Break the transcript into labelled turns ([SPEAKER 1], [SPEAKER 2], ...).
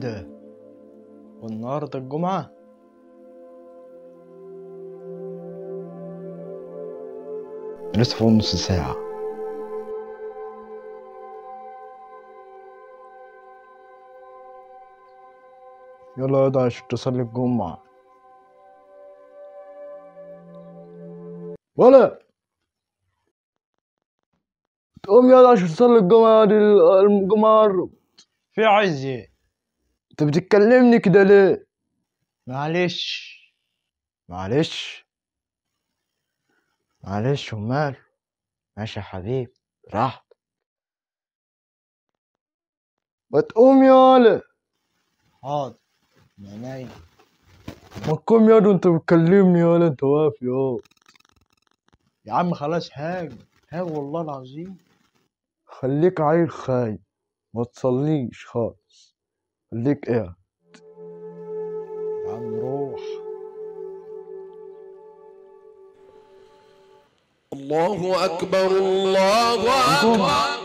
[SPEAKER 1] ده؟ والنهارده الجمعة؟ لسه فوق نص ساعة. يلا يا ده عشان تصلي الجمعة. ولا تقوم يلا عشان تصلي الجمعة دي. الجمعة في عايز ايه؟ انت بتتكلمني كده ليه؟ معلش معلش معلش ومال. ماشي يا حبيبي راحت. ما تقوم يالا. حاضر عينيا. ما تقوم يالا وانت بتكلمني يالا. انت واقف يا عم خلاص هاج والله العظيم. خليك عيل خايب ما تصليش خالص. خليك قاعد يا عم روح.
[SPEAKER 2] الله أكبر الله أكبر.